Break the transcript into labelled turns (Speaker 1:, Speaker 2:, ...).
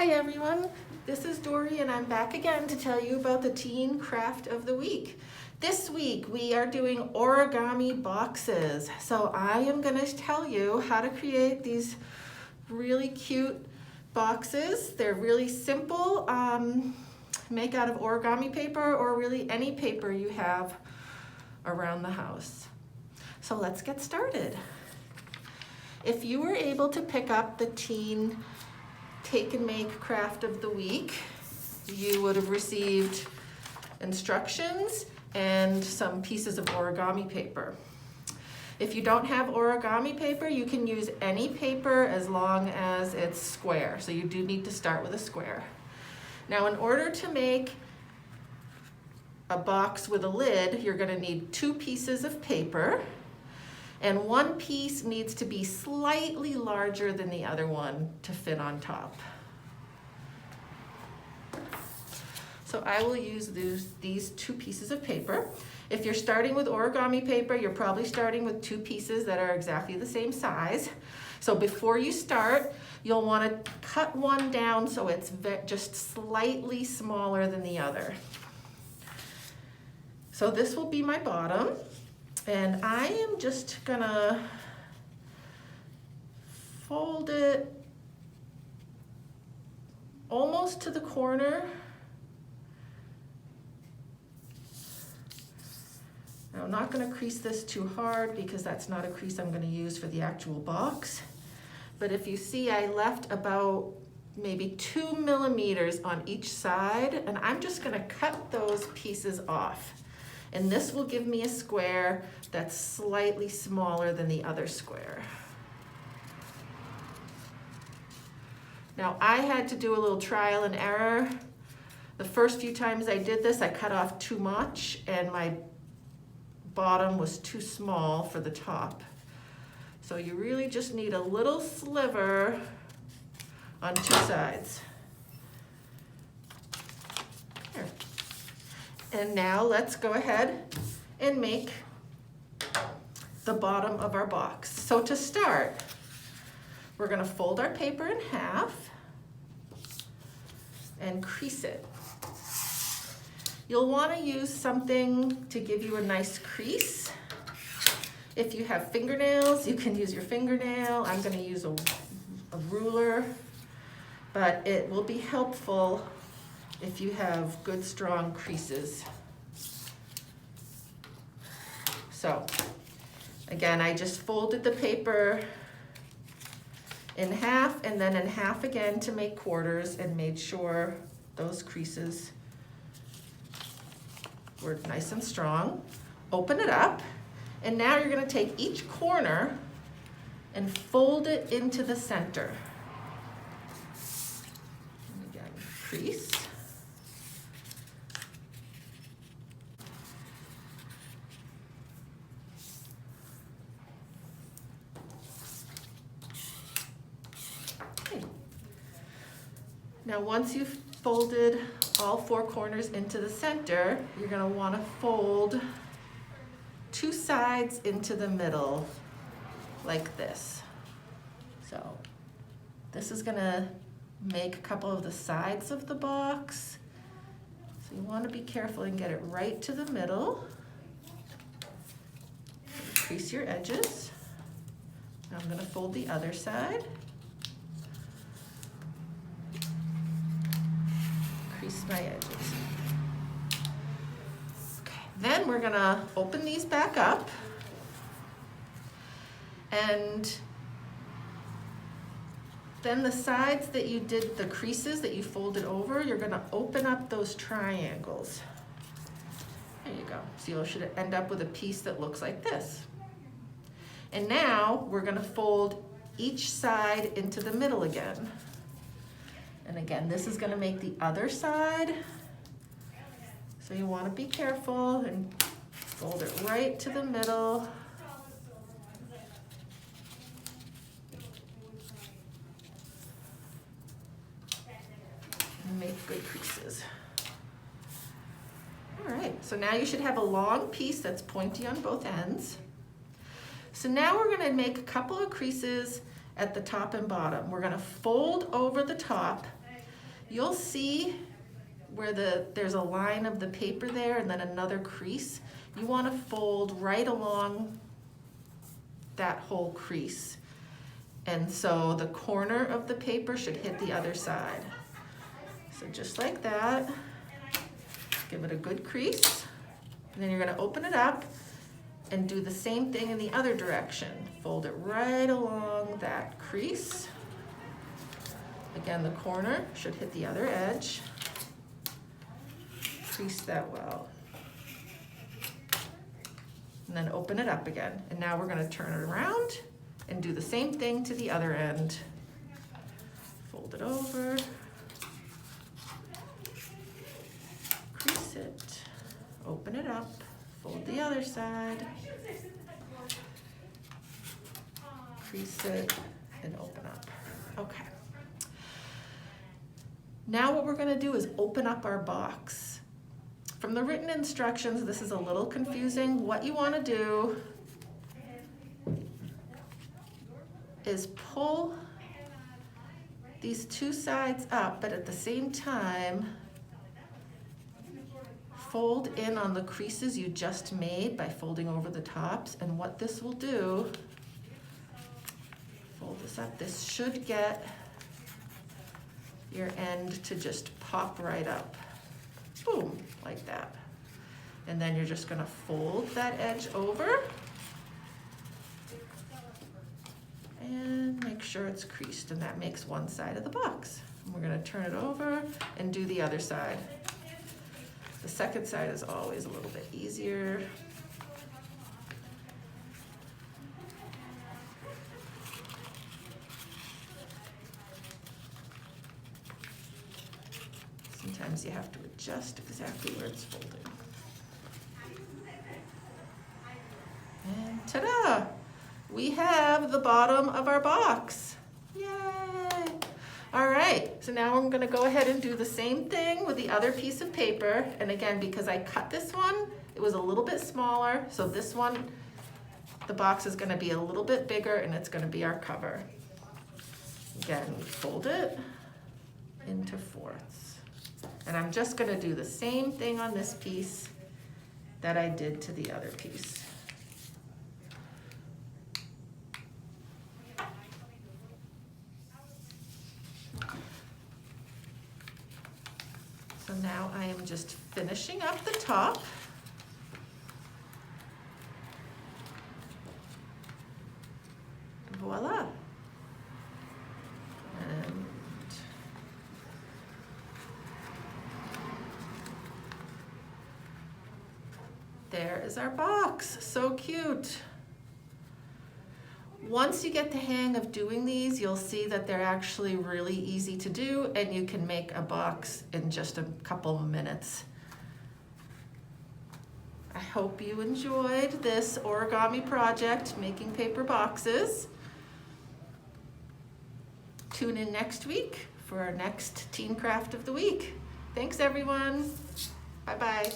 Speaker 1: Hi everyone, this is Dori and I'm back again to tell you about the teen craft of the week. This week we are doing origami boxes. So I am going to tell you how to create these really cute boxes. They're really simple, make out of origami paper or really any paper you have around the house. So let's get started. If you were able to pick up the teen Take and Make Craft of the Week, you would have received instructions and some pieces of origami paper. If you don't have origami paper, you can use any paper as long as it's square. So you do need to start with a square. Now, in order to make a box with a lid, you're going to need 2 pieces of paper, and one piece needs to be slightly larger than the other one to fit on top. So I will use these 2 pieces of paper. If you're starting with origami paper, you're probably starting with 2 pieces that are exactly the same size. So before you start, you'll want to cut one down so it's just slightly smaller than the other. So this will be my bottom. And I am just gonna fold it almost to the corner. Now, I'm not gonna crease this too hard because that's not a crease I'm gonna use for the actual box. But if you see, I left about maybe 2 millimeters on each side, and I'm just gonna cut those pieces off. And this will give me a square that's slightly smaller than the other square. Now, I had to do a little trial and error. The first few times I did this, I cut off too much and my bottom was too small for the top. So you really just need a little sliver on 2 sides. Here. And now let's go ahead and make the bottom of our box. So to start, we're going to fold our paper in half and crease it. You'll want to use something to give you a nice crease. If you have fingernails, you can use your fingernail. I'm going to use a ruler, but it will be helpful if you have good strong creases. So again, I just folded the paper in half and then in half again to make quarters and made sure those creases were nice and strong. Open it up, and now you're going to take each corner and fold it into the center. And again, crease. Now, once you've folded all 4 corners into the center, you're going to want to fold 2 sides into the middle like this. So this is going to make a couple of the sides of the box. So you want to be careful and get it right to the middle. Crease your edges. Now I'm going to fold the other side. Crease my edges. Okay, then we're gonna open these back up, and then the sides that you did, the creases that you folded over, you're gonna open up those triangles. There you go. So you should end up with a piece that looks like this. And now we're gonna fold each side into the middle again. And again, this is going to make the other side. So you want to be careful and fold it right to the middle. And make good creases. All right, so now you should have a long piece that's pointy on both ends. So now we're going to make a couple of creases at the top and bottom. We're going to fold over the top You'll see where there's a line of the paper there and then another crease. You want to fold right along that whole crease. And so the corner of the paper should hit the other side. So just like that, give it a good crease. And then you're going to open it up and do the same thing in the other direction. Fold it right along that crease. Again, the corner should hit the other edge. Crease that well. And then open it up again. And now we're going to turn it around and do the same thing to the other end. Fold it over. Crease it. Open it up. Fold the other side. Crease it and open up. Okay. Now what we're going to do is open up our box. From the written instructions, this is a little confusing. What you want to do is pull these two sides up, but at the same time, fold in on the creases you just made by folding over the tops. And what this will do, fold this up, this should get your end to just pop right up. Boom, like that. And then you're just gonna fold that edge over and make sure it's creased, and that makes one side of the box. And we're gonna turn it over and do the other side. The second side is always a little bit easier. Sometimes you have to adjust exactly where it's folding. And ta-da! We have the bottom of our box. Yay! All right, so now I'm gonna go ahead and do the same thing with the other piece of paper. And again, because I cut this one, it was a little bit smaller. So this one, the box is gonna be a little bit bigger and it's gonna be our cover. Again, we fold it into fourths. And I'm just gonna do the same thing on this piece that I did to the other piece. So now I am just finishing up the top. Voila. And there is our box. So cute. Once you get the hang of doing these, you'll see that they're actually really easy to do, and you can make a box in just a couple of minutes. I hope you enjoyed this origami project, making paper boxes. Tune in next week for our next Teen Craft of the Week. Thanks, everyone. Bye-bye.